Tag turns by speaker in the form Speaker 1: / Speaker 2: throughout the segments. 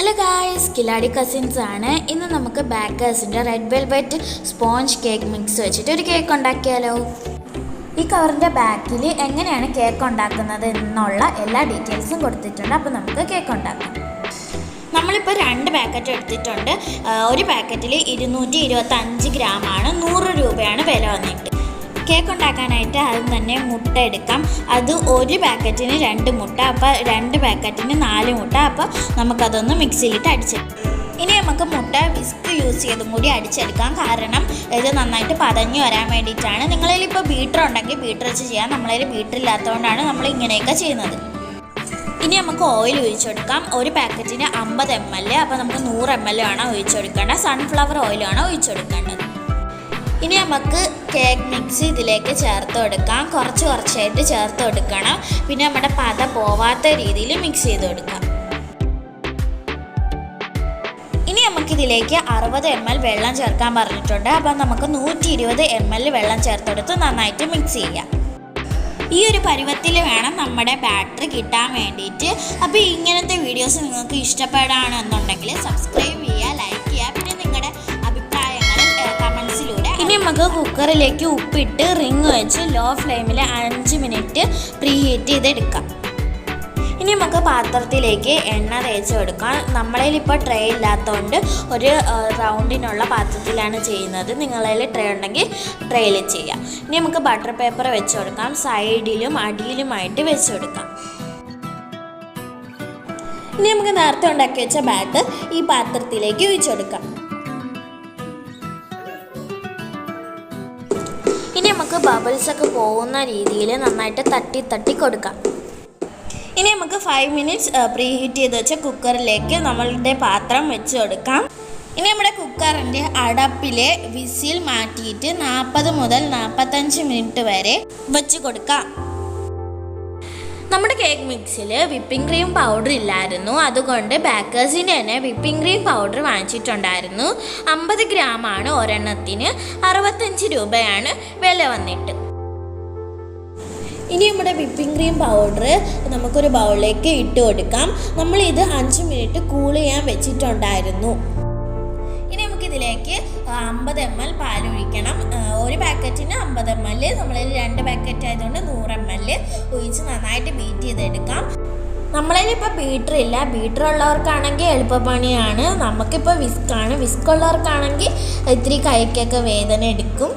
Speaker 1: Hello guys, കിലാടി cousins ആണ്. ഇന്ന് നമുക്ക് ബേക്കേഴ്സിൻ്റെ red velvet sponge cake mix വെച്ചിട്ട് ഒരു കേക്ക് ഉണ്ടാക്കിയാലോ. ഈ കവറിൻ്റെ ബാക്കിൽ എങ്ങനെയാണ് കേക്ക് ഉണ്ടാക്കുന്നത് എന്നുള്ള എല്ലാ ഡീറ്റെയിൽസും കൊടുത്തിട്ടുണ്ട്. അപ്പോൾ നമുക്ക് കേക്ക് ഉണ്ടാക്കാം. നമ്മളിപ്പോൾ 2 പാക്കറ്റ് എടുത്തിട്ടുണ്ട്. ഒരു പാക്കറ്റിൽ 225 ഗ്രാമാണ്, 100 രൂപയാണ് വില വന്നിട്ട്. കേക്ക് ഉണ്ടാക്കാനായിട്ട് ആദ്യം തന്നെ മുട്ട എടുക്കാം. അത് ഒരു പാക്കറ്റിന് 2 മുട്ട, അപ്പോൾ 2 പാക്കറ്റിന് 4 മുട്ട. അപ്പോൾ നമുക്കതൊന്ന് മിക്സിയിലിട്ട് അടിച്ചെടുക്കാം. ഇനി നമുക്ക് മുട്ട വിസ്ക് യൂസ് ചെയ്തും കൂടി അടിച്ചെടുക്കാം. കാരണം ഇത് നന്നായിട്ട് പതഞ്ഞു വരാൻ വേണ്ടിയിട്ടാണ്. നിങ്ങളിൽ ഇപ്പോൾ ബീറ്റർ ഉണ്ടെങ്കിൽ ബീറ്റർ വെച്ച് ചെയ്യാം. നമ്മളതിൽ ബീറ്റർ ഇല്ലാത്തതുകൊണ്ടാണ് നമ്മൾ ഇങ്ങനെയൊക്കെ ചെയ്യുന്നത്. ഇനി നമുക്ക് ഓയിൽ ഒഴിച്ചെടുക്കാം. ഒരു പാക്കറ്റിന് 50 ml, അപ്പോൾ നമുക്ക് 100 ml ആണ് ഒഴിച്ചെടുക്കേണ്ടത്. സൺഫ്ലവർ ഓയിലാണ് ഒഴിച്ചെടുക്കേണ്ടത്. ഇനി നമുക്ക് കേക്ക് മിക്സ് ഇതിലേക്ക് ചേർത്ത് കൊടുക്കാം. കുറച്ചായിട്ട് ചേർത്ത് കൊടുക്കണം. പിന്നെ നമ്മുടെ പത പോവാത്ത രീതിയിൽ മിക്സ് ചെയ്ത് കൊടുക്കാം. ഇനി നമുക്കിതിലേക്ക് 60 ml വെള്ളം ചേർക്കാൻ പറഞ്ഞിട്ടുണ്ട്. അപ്പം നമുക്ക് 120 ml വെള്ളം ചേർത്തെടുത്ത് നന്നായിട്ട് മിക്സ് ചെയ്യാം. ഈ ഒരു പരുവത്തിൽ വേണം നമ്മുടെ ബാറ്ററി കിട്ടാൻ വേണ്ടിയിട്ട്. അപ്പോൾ ഇങ്ങനത്തെ വീഡിയോസ് നിങ്ങൾക്ക് ഇഷ്ടപ്പെടുകയാണെന്നുണ്ടെങ്കിൽ സബ്സ്ക്രൈബ് ചെയ്യുക, ലൈക്ക് ചെയ്യുക. പിന്നെ നിങ്ങളുടെ അഭിപ്രായങ്ങളും കമൻസിലൂടെ. ഇനി നമുക്ക് കുക്കറിലേക്ക് ഉപ്പിട്ട് റിങ് വെച്ച് ലോ ഫ്ലെയിമിൽ 5 മിനിറ്റ് പ്രീ ഹീറ്റ് ചെയ്തെടുക്കാം. ഇനി നമുക്ക് പാത്രത്തിലേക്ക് എണ്ണ തേച്ച് കൊടുക്കാം. നമ്മളിൽ ഇപ്പോൾ ട്രേ ഇല്ലാത്തതുകൊണ്ട് ഒരു റൗണ്ടിനുള്ള പാത്രത്തിലാണ് ചെയ്യുന്നത്. നിങ്ങളിൽ ട്രേ ഉണ്ടെങ്കിൽ ട്രേയിൽ ചെയ്യാം. ഇനി നമുക്ക് ബട്ടർ പേപ്പർ വെച്ച് കൊടുക്കാം. സൈഡിലും അടിയിലുമായിട്ട് വെച്ച് കൊടുക്കാം. ഇനി നമുക്ക് നേരത്തെ ഉണ്ടാക്കി വെച്ച ബാറ്റർ ഈ പാത്രത്തിലേക്ക് ഒഴിച്ചു കൊടുക്കാം. ഇനി നമുക്ക് ബബിൾസൊക്കെ പോകുന്ന രീതിയിൽ നന്നായിട്ട് തട്ടി കൊടുക്കാം. ഇനി നമുക്ക് 5 മിനിറ്റ്സ് പ്രീ ഹീറ്റ് ചെയ്ത് വെച്ച കുക്കറിലേക്ക് നമ്മളുടെ പാത്രം വെച്ച് കൊടുക്കാം. ഇനി നമ്മുടെ കുക്കറിൻ്റെ അടപ്പിലെ വിസിൽ മാറ്റിയിട്ട് 40 മുതൽ 45 മിനിറ്റ് വരെ വെച്ച് കൊടുക്കാം. നമ്മുടെ കേക്ക് മിക്സിൽ വിപ്പിംഗ് ക്രീം പൗഡർ ഇല്ലായിരുന്നു. അതുകൊണ്ട് ബേക്കേഴ്സിൻ്റെ തന്നെ വിപ്പിംഗ് ക്രീം പൗഡർ വാങ്ങിച്ചിട്ടുണ്ടായിരുന്നു. 50 ഗ്രാമാണ് ഒരെണ്ണത്തിന്, 65 രൂപയാണ് വില വന്നിട്ട്. ഇനി നമ്മുടെ വിപ്പിംഗ് ക്രീം പൗഡർ നമുക്കൊരു ബൗളിലേക്ക് ഇട്ട് കൊടുക്കാം. നമ്മളിത് 5 മിനിറ്റ് കൂൾ ചെയ്യാൻ വെച്ചിട്ടുണ്ടായിരുന്നു. ഇനി നമുക്കിതിലേക്ക് 50 ml പാലൊഴിക്കണം. ഒരു പാക്കറ്റിന് 50 ml, നമ്മളിൽ 2 പാക്കറ്റ് ആയതുകൊണ്ട് 100 ml ഒഴിച്ച് നന്നായിട്ട് ബീറ്റ് ചെയ്തെടുക്കാം. നമ്മളതിൽ ഇപ്പോൾ ബീറ്റർ ഇല്ല. ബീറ്റർ ഉള്ളവർക്കാണെങ്കിൽ എളുപ്പപ്പണിയാണ്. നമുക്കിപ്പോൾ വിസ്കാണ്. വിസ്ക് ഉള്ളവർക്കാണെങ്കിൽ ഇത്തിരി കൈക്കൊക്കെ വേദന എടുക്കും.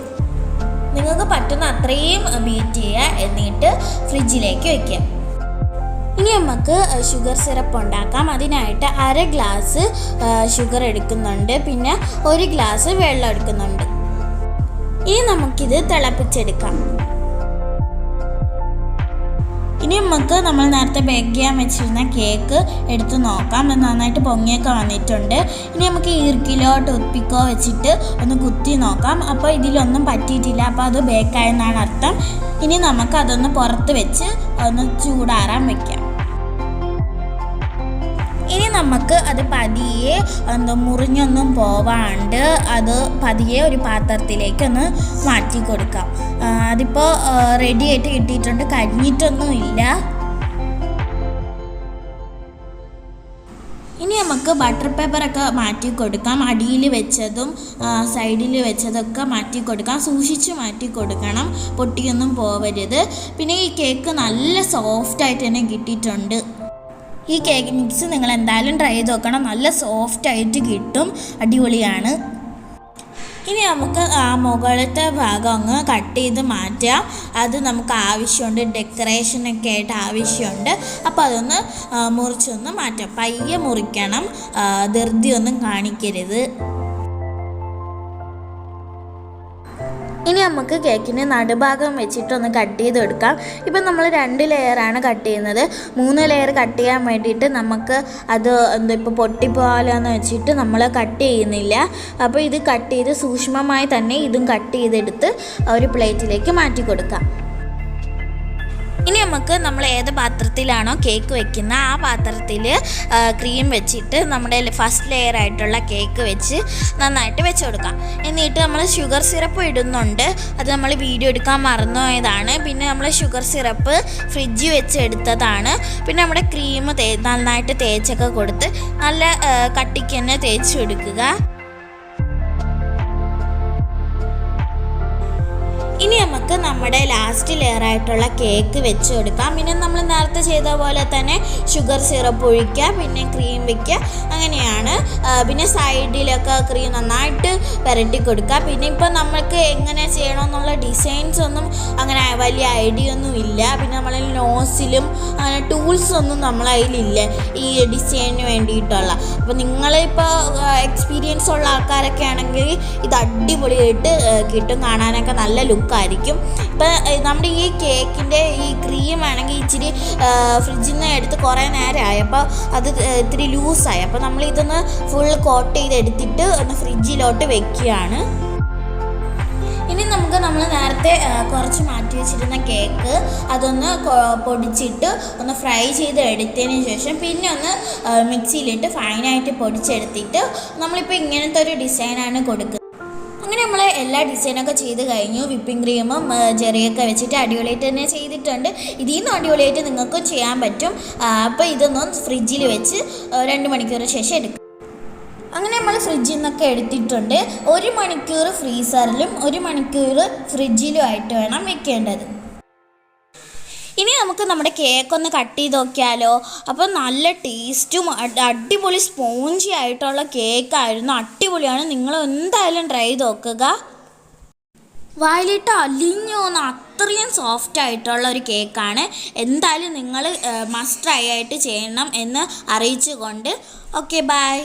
Speaker 1: നിങ്ങൾക്ക് പറ്റുന്ന അത്രയും ബീറ്റ് ചെയ്യുക, എന്നിട്ട് ഫ്രിഡ്ജിലേക്ക് വയ്ക്കുക. ഇനി നമുക്ക് ഷുഗർ സിറപ്പ് ഉണ്ടാക്കാം. അതിനായിട്ട് 1/2 ഗ്ലാസ് ഷുഗർ എടുക്കുന്നുണ്ട്, പിന്നെ 1 ഗ്ലാസ് വെള്ളം എടുക്കുന്നുണ്ട്. ഇനി നമുക്കിത് തിളപ്പിച്ചെടുക്കാം. ഇനി നമുക്ക് നമ്മൾ നേരത്തെ ബേക്ക് ചെയ്യാൻ വെച്ചിരുന്ന കേക്ക് എടുത്ത് നോക്കാം. അത് നന്നായിട്ട് പൊങ്ങിയൊക്കെ വന്നിട്ടുണ്ട്. ഇനി നമുക്ക് ഈർക്കിലോ ടൂത്ത്പിക്കോ വെച്ചിട്ട് ഒന്ന് കുത്തി നോക്കാം. അപ്പോൾ ഇതിലൊന്നും പറ്റിയിട്ടില്ല, അപ്പോൾ അത് ബേക്കായെന്നാണ് അർത്ഥം. ഇനി നമുക്ക് അതൊന്ന് പുറത്ത് വെച്ച് ഒന്ന് ചൂടാറാൻ വയ്ക്കാം. ഇനി നമുക്ക് അത് പതിയെ മുറിഞ്ഞൊന്നും പോവാണ്ട് അത് പതിയെ ഒരു പാത്രത്തിലേക്ക് ഒന്ന് മാറ്റി കൊടുക്കാം. അതിപ്പോൾ റെഡി ആയിട്ട് കിട്ടിയിട്ടുണ്ട്, കരിഞ്ഞിട്ടൊന്നും ഇല്ല. ഇനി നമുക്ക് ബട്ടർ പേപ്പറൊക്കെ മാറ്റി കൊടുക്കാം. അടിയിൽ വെച്ചതും സൈഡിൽ വെച്ചതൊക്കെ മാറ്റി കൊടുക്കാം. സൂക്ഷിച്ച് മാറ്റി കൊടുക്കണം, പൊട്ടിയൊന്നും പോവരുത്. പിന്നെ ഈ കേക്ക് നല്ല സോഫ്റ്റായിട്ട് തന്നെ കിട്ടിയിട്ടുണ്ട്. ഈ കേക്ക് മിക്സ് നിങ്ങൾ എന്തായാലും ട്രൈ ചെയ്ത് നോക്കണം. നല്ല സോഫ്റ്റായിട്ട് കിട്ടും, അടിപൊളിയാണ്. ഇനി നമുക്ക് ആ മുകളിലത്തെ ഭാഗം അങ്ങ് കട്ട് ചെയ്ത് മാറ്റാം. അത് നമുക്ക് ആവശ്യമുണ്ട്, ഡെക്കറേഷനൊക്കെ ആയിട്ട് ആവശ്യമുണ്ട്. അപ്പോൾ അതൊന്ന് മുറിച്ചൊന്ന് മാറ്റാം. പയ്യെ മുറിക്കണം, ധൃതിയൊന്നും കാണിക്കരുത്. ഇനി നമുക്ക് കേക്കിന് നടുഭാഗം വെച്ചിട്ടൊന്ന് കട്ട് ചെയ്ത് കൊടുക്കാം. ഇപ്പം നമ്മൾ 2 ലെയറാണ് കട്ട് ചെയ്യുന്നത്. 3 ലെയർ കട്ട് ചെയ്യാൻ വേണ്ടിയിട്ട് നമുക്ക് അത് ഇപ്പോൾ പൊട്ടിപ്പോകാലെന്ന് വെച്ചിട്ട് നമ്മൾ കട്ട് ചെയ്യുന്നില്ല. അപ്പോൾ ഇത് കട്ട് ചെയ്ത് സൂക്ഷ്മമായി തന്നെ ഇതും കട്ട് ചെയ്തെടുത്ത് ഒരു പ്ലേറ്റിലേക്ക് മാറ്റി കൊടുക്കാം. ഇനി നമുക്ക് നമ്മൾ ഏത് പാത്രത്തിലാണോ കേക്ക് വെക്കുന്നത് ആ പാത്രത്തിൽ ക്രീം വെച്ചിട്ട് നമ്മുടെ ഫസ്റ്റ് ലെയർ ആയിട്ടുള്ള കേക്ക് വെച്ച് നന്നായിട്ട് വെച്ച് കൊടുക്കാം. എന്നിട്ട് നമ്മൾ ഷുഗർ സിറപ്പ് ഇടുന്നുണ്ട്, അത് നമ്മൾ വീഡിയോ എടുക്കാൻ മറന്നുപോയതാണ്. പിന്നെ നമ്മൾ ഷുഗർ സിറപ്പ് ഫ്രിഡ്ജിൽ വെച്ച് എടുത്തതാണ്. പിന്നെ നമ്മുടെ ക്രീം നന്നായിട്ട് തേച്ചൊക്കെ കൊടുത്ത് നല്ല കട്ടിക്ക് തന്നെ തേച്ച് കൊടുക്കുക. ഇനി നമുക്ക് നമ്മുടെ ലാസ്റ്റ് ലെയർ ആയിട്ടുള്ള കേക്ക് വെച്ച് കൊടുക്കാം. പിന്നെ നമ്മൾ നേരത്തെ ചെയ്ത പോലെ തന്നെ ഷുഗർ സിറപ്പ് ഒഴിക്കുക, പിന്നെ ക്രീം വയ്ക്കുക, അങ്ങനെയാണ്. പിന്നെ സൈഡിലൊക്കെ ക്രീം നന്നായിട്ട് പുരട്ടി കൊടുക്കുക. പിന്നെ ഇപ്പോൾ നമുക്ക് എങ്ങനെ ചെയ്യണമെന്നുള്ള ഡിസൈൻസ് ഒന്നും അങ്ങനെ വലിയ ഐഡിയ ഒന്നും ഇല്ല. പിന്നെ നമ്മളെ നോസിലും അങ്ങനെ ടൂൾസ് ഒന്നും നമ്മളെ കയ്യിലില്ല ഈ ഡിസൈനിന് വേണ്ടിയിട്ടുള്ള. അപ്പോൾ നിങ്ങളിപ്പോൾ എക്സ്പീരിയൻസ് ഉള്ള ആൾക്കാരൊക്കെ ആണെങ്കിൽ ഇത് അടിപൊളിയായിട്ട് കിട്ടും, കാണാനൊക്കെ നല്ല ലുക്കായിരിക്കും. ഇപ്പം നമ്മുടെ ഈ കേക്കിൻ്റെ ഈ ക്രീം ആണെങ്കിൽ ഇച്ചിരി ഫ്രിഡ്ജിൽ നിന്ന് എടുത്ത് കുറേ നേരമായി, അപ്പോൾ അത് ഇത്തിരി ലൂസായി. അപ്പോൾ നമ്മളിതൊന്ന് ഫുൾ കോട്ട് ചെയ്തെടുത്തിട്ട് ഒന്ന് ഫ്രിഡ്ജിലോട്ട് വെക്കുകയാണ്. ഇനി നമുക്ക് നമ്മൾ നേരത്തെ കുറച്ച് മാറ്റി വെച്ചിരുന്ന കേക്ക് അതൊന്ന് പൊടിച്ചിട്ട് ഒന്ന് ഫ്രൈ ചെയ്ത് എടുത്തതിന് ശേഷം പിന്നെ ഒന്ന് മിക്സിയിലിട്ട് ഫൈനായിട്ട് പൊടിച്ചെടുത്തിട്ട് നമ്മളിപ്പോൾ ഇങ്ങനത്തെ ഒരു ഡിസൈനാണ് കൊടുക്കുന്നത്. അങ്ങനെ നമ്മൾ എല്ലാ ഡിസൈനൊക്കെ ചെയ്ത് കഴിഞ്ഞു. വിപ്പിംഗ് ക്രീമും ചെറിയൊക്കെ വെച്ചിട്ട് അടിപൊളിയായിട്ട് തന്നെ ചെയ്തിട്ടുണ്ട്. ഇതിൽ നിന്ന് അടിപൊളിയായിട്ട് നിങ്ങൾക്കും ചെയ്യാൻ പറ്റും. അപ്പോൾ ഇതൊന്നും ഫ്രിഡ്ജിൽ വെച്ച് 2 മണിക്കൂറിന് ശേഷം എടുക്കും. അങ്ങനെ നമ്മൾ ഫ്രിഡ്ജിൽ നിന്നൊക്കെ എടുത്തിട്ടുണ്ട്. 1 മണിക്കൂർ ഫ്രീസറിലും 1 മണിക്കൂർ ഫ്രിഡ്ജിലും ആയിട്ട് വേണം വെക്കേണ്ടത്. ഇനി നമുക്ക് നമ്മുടെ കേക്കൊന്ന് കട്ട് ചെയ്ത് നോക്കിയാലോ. അപ്പോൾ നല്ല ടേസ്റ്റും അടിപൊളി സ്പോഞ്ചി ആയിട്ടുള്ള കേക്കായിരുന്നു, അടിപൊളിയാണ്. നിങ്ങൾ എന്തായാലും ട്രൈ ചെയ്ത് നോക്കുക. വായിലിട്ട് അലിഞ്ഞു പോകുന്ന അത്രയും സോഫ്റ്റ് ആയിട്ടുള്ള ഒരു കേക്കാണ്. എന്തായാലും നിങ്ങൾ മസ്റ്റ് ട്രൈ ആയിട്ട് ചെയ്യണം എന്ന് അറിയിച്ചുകൊണ്ട് ഓക്കെ ബൈ.